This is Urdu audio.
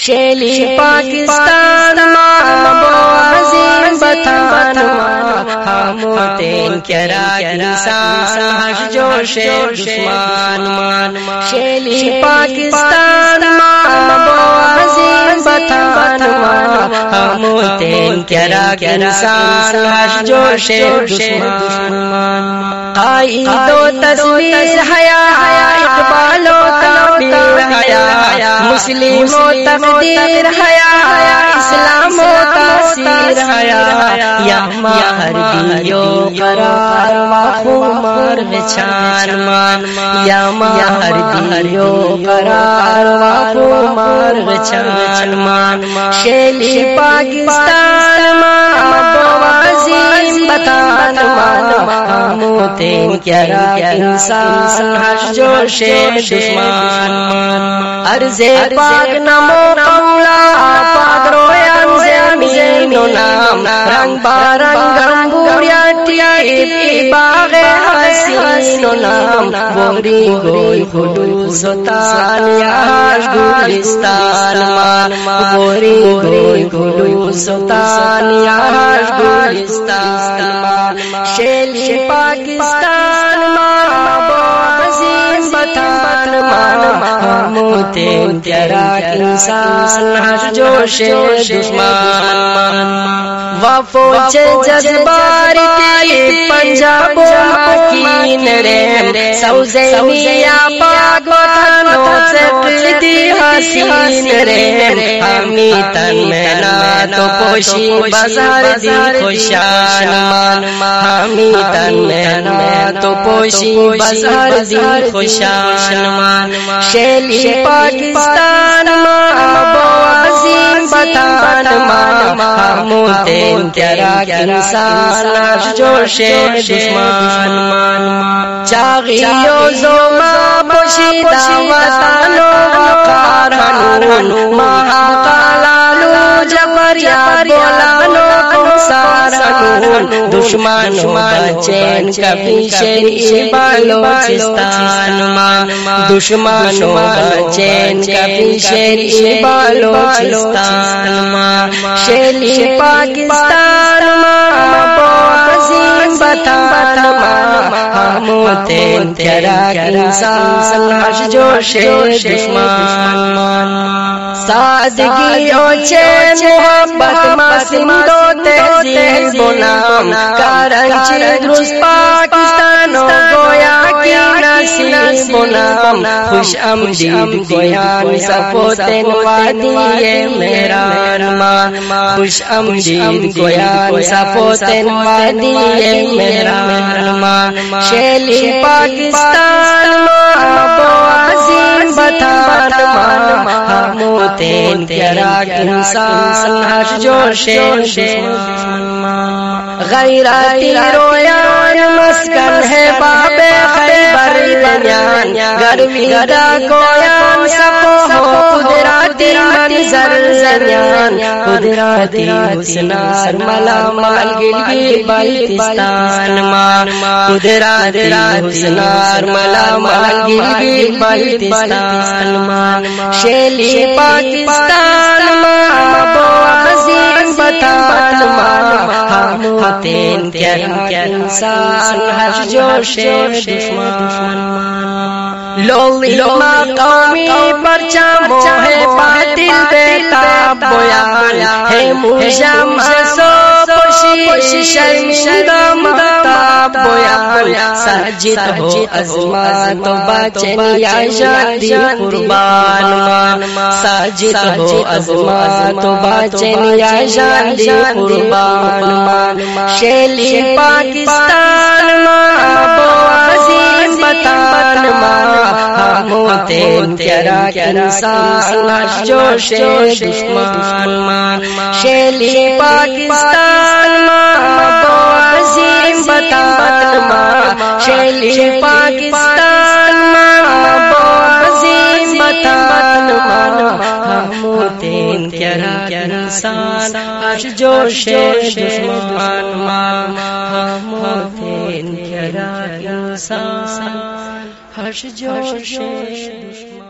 شیلی پاکستان عظیم بطان ہموتین کرا انسان جوش دشمان شیلی پاکستان عظیم بطان ہموتین کرا انسان جوش دشمان قائد و تصویر حیا اقبال و تعبیر حیا مسلم و تقدیر حیا اسلام و تاثیر حیا یا مہردیو قرار وخمار بچان مان یا مہردیو قرار وخمار بچان مان شیلی پاکستان عظیم بطان ہموتین کرا انسان جوش دشمان عرض پاک نمو مولا پاک رویان زمین و نام رنگ بارنگ انگوریاتی باغ حسین و نام بوری گوی خلوص و تانیاش گلستان مان بوری گوی خلوص و تانیاش گلستان مان شیلی پاکستان عظیم بطان ہموتین کرا انسان جوش دشمان وفوج جذباری تی پنجاب مکین ریم سوزینیا پاک وطنو سقدی حسین ریم ہمی تن میں تو پوشی بازار دی خوشان مان ہمی تن میں تو پوشی بازار دی خوشان مان شیلی پاکستان عظیم بطان ہموتین کرا انسان جوش دشمان چاغیو زوما پوشیدہ وطنو وقارنو مہاقالالو جبریات بولانو کنسارنون دشمنو بچین کبھی شریع بلوچستان مان دشمنو بچین کبھی شریع بلوچستان مان شیلی پاکستان عظیم بطان ہموتین کرا انسان جوش دشمان سادگی و چین محبت مسندو تہذیب و نام کارنچی درست پاکستان و گویا کی نصیب و نام خوش آمدید گویان سپوتن وادی میران مان خوش آمدید گویان سپوتن وادی میران مان شیلی پاکستان عظیم بطان ہموتین کرا انسان جوش دشمان غیراتی رویان مسکن ہے باب خیبر دنیان گرویدہ کویان سپو ہو قدراتی منظر زنیان قدراتی حسنار ملا مال گلگی بلتستان مان قدراتی حسنار ملا مال گلگی بلتستان مان شیلی پاکستان عظیم بطان ہموتین کرا انسان جوش دشمان لولی مقامی پرچم ہے باطل بیتاب بیان ہے مجم سو پوشی شرمندہ مہتاب بیان ساجد ہو عظمت و بچن یا شادی قربان مان ساجد ہو عظمت و بچن یا شادی قربان مان شیلی پاکستان عظیم بطان ہموتین کرا انسان جوش دشمان مان شیلی پاکستان عظیم بطان شیلی پاکستان عظیم بطان ہموتین کرا انسان جوش دشمان ہموتین کرا انسان جوش دشمان